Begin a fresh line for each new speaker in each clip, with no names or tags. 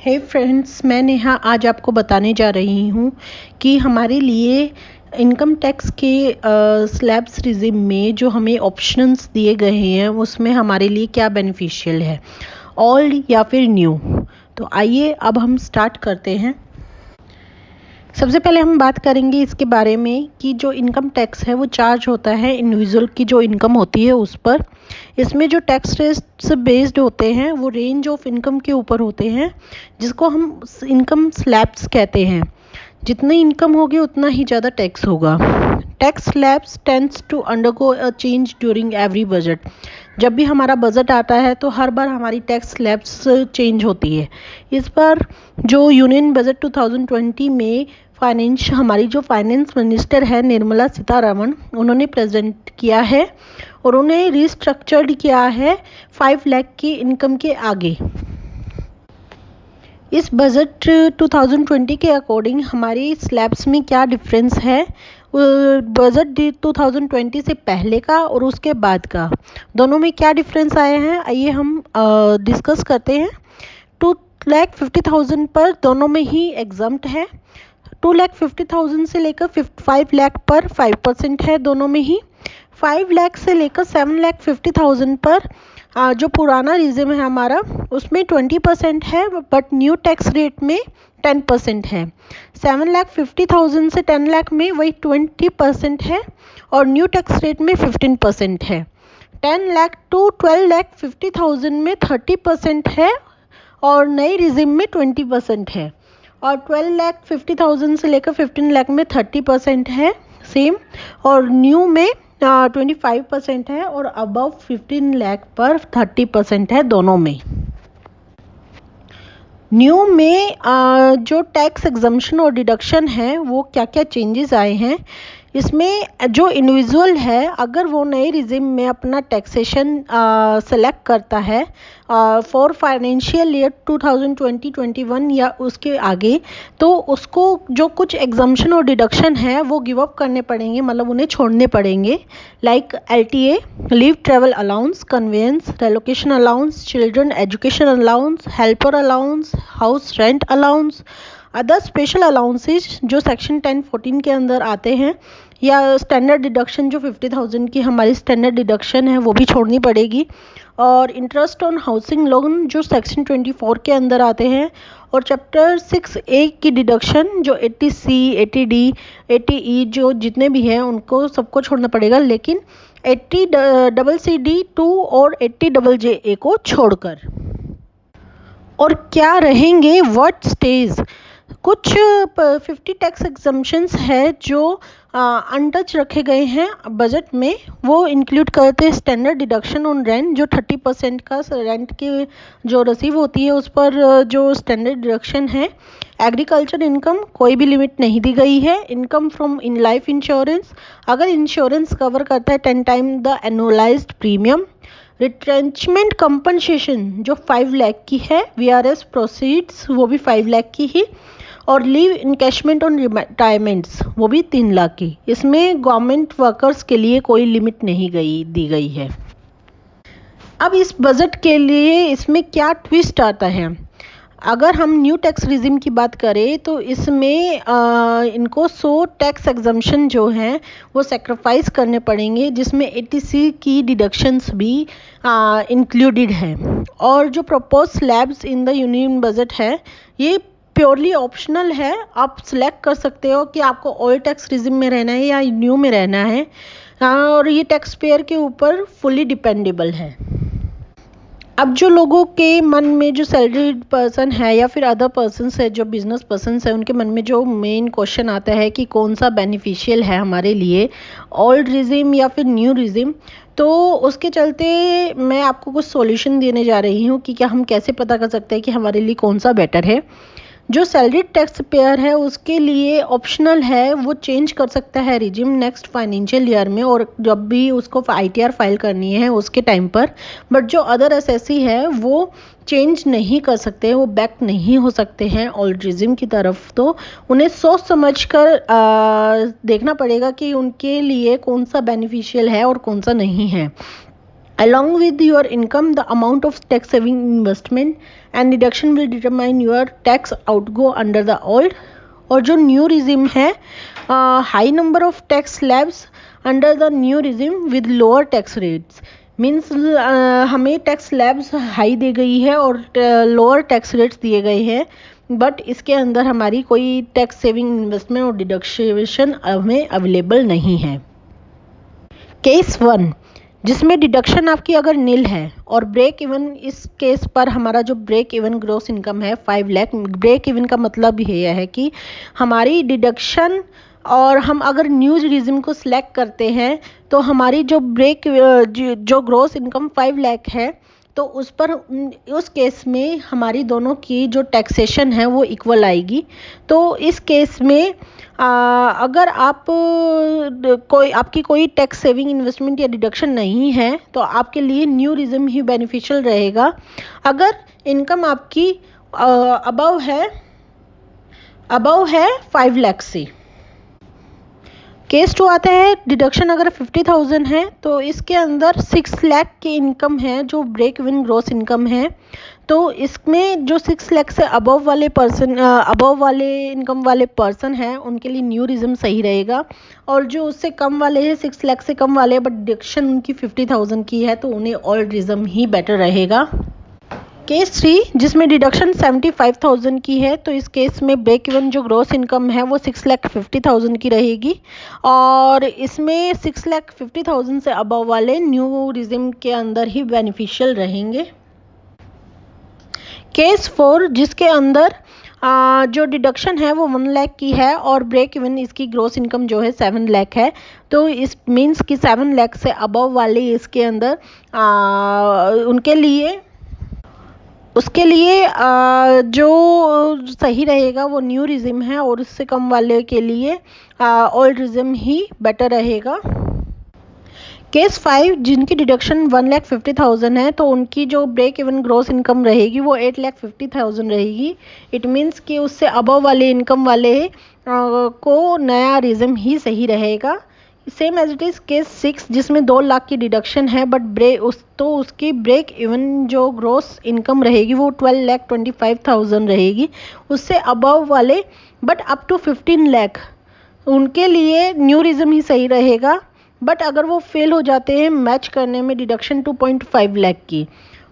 हे friends, मैं नेहा आज आपको बताने जा रही हूँ कि हमारे लिए इनकम टैक्स के स्लैब्स रिजिम में जो हमें ऑप्शंस दिए गए हैं उसमें हमारे लिए क्या बेनिफिशियल है, ओल्ड या फिर न्यू। तो आइए अब हम स्टार्ट करते हैं। सबसे पहले हम बात करेंगे इसके बारे में कि जो इनकम टैक्स है वो चार्ज होता है इंडिविजुअल की जो इनकम होती है उस पर। इसमें जो टैक्स रेट्स बेस्ड होते हैं वो रेंज ऑफ इनकम के ऊपर होते हैं, जिसको हम इनकम स्लैब्स कहते हैं। जितनी इनकम होगी उतना ही ज़्यादा टैक्स होगा। Tax slabs tends to undergo a change during every budget. जब भी हमारा बजट आता है तो हर बार हमारी टैक्स स्लैब्स चेंज होती है। इस बार जो यूनियन बजट 2020 में हमारी जो फाइनेंस मिनिस्टर है निर्मला सीतारमण, उन्होंने प्रेजेंट किया है और उन्हें रिस्ट्रक्चर्ड किया है 5 लाख की इनकम के आगे। इस बजट 2020 के अकॉर्डिंग हमारी स्लैब्स में क्या डिफरेंस है, बजट 2020 से पहले का और उसके बाद का दोनों में क्या डिफरेंस आए हैं, आइए हम डिस्कस करते हैं। 2,50,000 पर दोनों में ही एग्जम्प्ट है। 2,50,000 से लेकर 5 लाख पर 5% है दोनों में ही। 5 लाख से लेकर 7,50,000 पर जो पुराना रिजिम है हमारा उसमें 20% है, बट न्यू टैक्स रेट में 10% है। 7,50,000 से 10 लाख में वही 20% है और न्यू टैक्स रेट में 15% है। 10 लाख टू 12,50,000 में 30% है और नई रिजिम में 20% है। और 12,50,000 से लेकर 15 लाख में 30% है सेम, और न्यू में 25% है और अबव 15 लाख पर 30% है दोनों में। न्यू में जो टैक्स एग्जम्पशन और डिडक्शन है वो क्या क्या चेंजेस आए हैं। इसमें जो इंडिविजुअल है अगर वो नए रिजिम में अपना टैक्सेशन सेलेक्ट करता है फॉर फाइनेंशियल ईयर 2020-21 या उसके आगे, तो उसको जो कुछ एग्जम्पशन और डिडक्शन है वो गिव अप करने पड़ेंगे, मतलब उन्हें छोड़ने पड़ेंगे। Like LTA, leave travel allowance, conveyance, relocation allowance, children education allowance, helper allowance, house rent allowance, other special allowances जो सेक्शन 1014 के अंदर आते हैं, या स्टैंडर्ड डिडक्शन जो 50,000 की हमारी स्टैंडर्ड डिडक्शन है वो भी छोड़नी पड़ेगी, और इंटरेस्ट ऑन हाउसिंग लोन जो सेक्शन 24 के अंदर आते हैं, और चैप्टर 6A की डिडक्शन जो 80C, 80D, 80E जो जितने भी हैं उनको सबको छोड़ना पड़ेगा, लेकिन 80CCD2 और 80JJA को छोड़कर। और क्या रहेंगे व्हाट स्टेज, कुछ 50 टैक्स एग्जम्पशंस है जो अनटच रखे गए हैं बजट में। वो इंक्लूड करते हैं स्टैंडर्ड डिडक्शन ऑन रेंट जो 30% का रेंट की जो रिसीव होती है उस पर जो स्टैंडर्ड डिडक्शन है। एग्रीकल्चर इनकम कोई भी लिमिट नहीं दी गई है। Income from in life insurance, अगर इंश्योरेंस कवर करता है 10 time the annualised premium. Retrenchment compensation जो 5 लाख की है, VRS प्रोसीड्स वो भी 5 लाख की ही, और लीव इनकैशमेंट ऑन रिटायरमेंट्स वो भी 3 लाख की। इसमें गवर्नमेंट वर्कर्स के लिए कोई लिमिट नहीं दी गई है। अब इस बजट के लिए इसमें क्या ट्विस्ट आता है, अगर हम न्यू टैक्स रिजिम की बात करें तो इसमें इनको 100 टैक्स एग्जम्पशन जो हैं वो सेक्रीफाइस करने पड़ेंगे, जिसमें 80C की डिडक्शंस भी इंक्लूडेड हैं। और जो propose slabs in the union budget है ये प्योरली ऑप्शनल है, आप सिलेक्ट कर सकते हो कि आपको ओल्ड टैक्स रिजिम में रहना है या न्यू में रहना है, और ये टैक्स पेयर के ऊपर फुली डिपेंडेबल है। अब जो लोगों के मन में जो सैलरीड पर्सन है या फिर अदर पर्सन्स है जो बिजनेस पर्सन्स है, उनके मन में जो मेन क्वेश्चन आता है कि कौन सा बेनिफिशियल है हमारे लिए, ओल्ड रिजिम या फिर न्यू रिजिम, तो उसके चलते मैं आपको कुछ सॉल्यूशन देने जा रही हूँ कि क्या हम कैसे पता कर सकते हैं कि हमारे लिए कौन सा बेटर है। जो सैलरी टैक्स पेयर है उसके लिए ऑप्शनल है, वो चेंज कर सकता है रिजिम नेक्स्ट फाइनेंशियल ईयर में, और जब भी उसको ITR फाइल करनी है उसके टाइम पर। बट जो अदर SSC है वो चेंज नहीं कर सकते, वो बैक नहीं हो सकते हैं ओल्ड रिजिम की तरफ। तो उन्हें सोच समझ कर देखना पड़ेगा कि उनके लिए कौन सा बेनिफिशियल है और कौन सा नहीं है। Along with your income, the amount of tax saving investment and deduction will determine your tax outgo under the old. और जो न्यू रिजिम है, high number of tax slabs under the new regime with lower tax rates means हमें tax slabs high दी गई है और lower tax rates दिए गए हैं, बट इसके अंदर हमारी कोई टैक्स सेविंग इन्वेस्टमेंट और डिडक्शन हमें अवेलेबल नहीं है। केस 1 जिसमें डिडक्शन आपकी अगर नील है और ब्रेक इवन, इस केस पर हमारा जो ब्रेक इवन ग्रॉस इनकम है 5 लाख। ब्रेक इवन का मतलब ये है कि हमारी डिडक्शन, और हम अगर न्यू रिजिम को सिलेक्ट करते हैं तो हमारी जो जो ग्रॉस इनकम 5 लाख है, तो उस पर उस केस में हमारी दोनों की जो टैक्सेशन है वो इक्वल आएगी। तो इस केस में अगर आपकी कोई टैक्स सेविंग इन्वेस्टमेंट या डिडक्शन नहीं है तो आपके लिए न्यू रिजिम ही बेनिफिशियल रहेगा। अगर इनकम आपकी अबव है 5 लाख से। केस 2 आता है, डिडक्शन अगर 50,000 है तो इसके अंदर 6 लाख की इनकम है जो ब्रेक इवन ग्रॉस इनकम है। तो इसमें जो 6 लाख से अबव वाले इनकम वाले पर्सन हैं उनके लिए न्यू रिजिम सही रहेगा, और जो उससे कम वाले हैं 6 लाख से कम वाले बट डिडक्शन उनकी 50,000 की है तो उन्हें ओल्ड रिजिम ही बेटर रहेगा। केस 3 जिसमें डिडक्शन 75,000 की है, तो इस केस में ब्रेक इवन जो ग्रॉस इनकम है वो 6,50,000 की रहेगी, और इसमें 6,50,000 से अबव वाले न्यू रिजिम के अंदर ही बेनिफिशियल रहेंगे। केस 4 जिसके अंदर जो डिडक्शन है वो 1 लाख की है और ब्रेक इवन इसकी ग्रॉस इनकम जो है 7 लाख है, तो इस मीन्स कि 7 लाख से अबव वाले इसके अंदर उसके लिए जो सही रहेगा वो न्यू रिजिम है, और उससे कम वाले के लिए ओल्ड रिजिम ही बेटर रहेगा। केस 5 जिनकी डिडक्शन 1,50,000 है तो उनकी जो ब्रेक इवन ग्रॉस इनकम रहेगी वो 8,50,000 रहेगी। इट मीन्स कि उससे अबव वाले इनकम वाले को नया रिजिम ही सही रहेगा। Same as it is case 6 जिसमें 2 लाख की डिडक्शन है बट उसकी ब्रेक इवन जो ग्रॉस इनकम रहेगी वो 12,25,000 रहेगी। उससे अबव वाले बट अप टू 15 लाख उनके लिए न्यू रिजिम ही सही रहेगा, बट अगर वो फेल हो जाते हैं मैच करने में डिडक्शन 2.5 लाख की,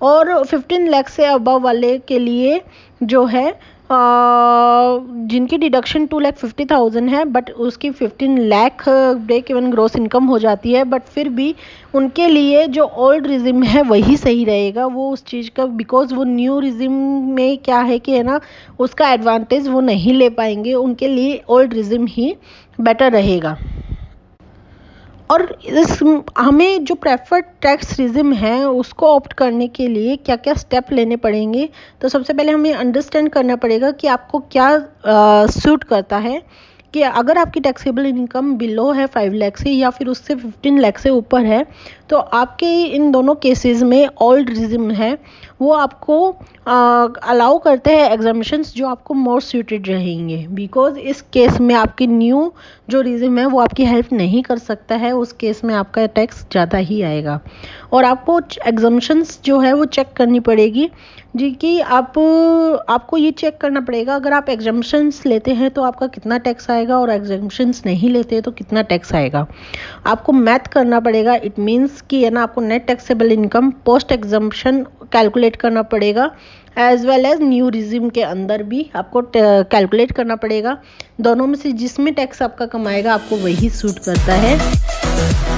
और 15 लाख से अबव वाले के लिए जो है जिनकी डिडक्शन 2,50,000 है बट उसकी 15 lakh break even gross income हो जाती है, बट फिर भी उनके लिए जो ओल्ड रिजिम है वही सही रहेगा वो उस चीज़ का, बिकॉज वो न्यू रिजिम में क्या है कि है ना उसका एडवांटेज वो नहीं ले पाएंगे, उनके लिए ओल्ड रिजिम ही बेटर रहेगा। और हमें जो प्रेफर्ड टैक्स रिजिम है उसको ऑप्ट करने के लिए क्या क्या स्टेप लेने पड़ेंगे, तो सबसे पहले हमें अंडरस्टैंड करना पड़ेगा कि आपको क्या सूट करता है। कि अगर आपकी टैक्सेबल इनकम बिलो है 5 लाख से या फिर उससे 15 लाख से ऊपर है तो आपके इन दोनों केसेस में ओल्ड रिजिम है वो आपको अलाउ करते हैं एग्जामिशंस जो आपको मोर सूटेड रहेंगे, बिकॉज इस केस में आपकी न्यू जो रिजिम है वो आपकी हेल्प नहीं कर सकता है, उस केस में आपका टैक्स ज़्यादा ही आएगा। और आपको एग्जामिशंस जो है वो चेक करनी पड़ेगी जी कि आपको ये चेक करना पड़ेगा अगर आप एग्जामिशंस लेते हैं तो आपका कितना टैक्स आएगा और एग्जामिशंस नहीं लेते तो कितना टैक्स आएगा। आपको मैथ करना पड़ेगा, इट मीन्स कि है ना आपको net taxable income post exemption calculate करना पड़ेगा, as well as new regime के अंदर भी आपको कैलकुलेट करना पड़ेगा। दोनों में से जिसमें टैक्स आपका कम आएगा आपको वही सूट करता है।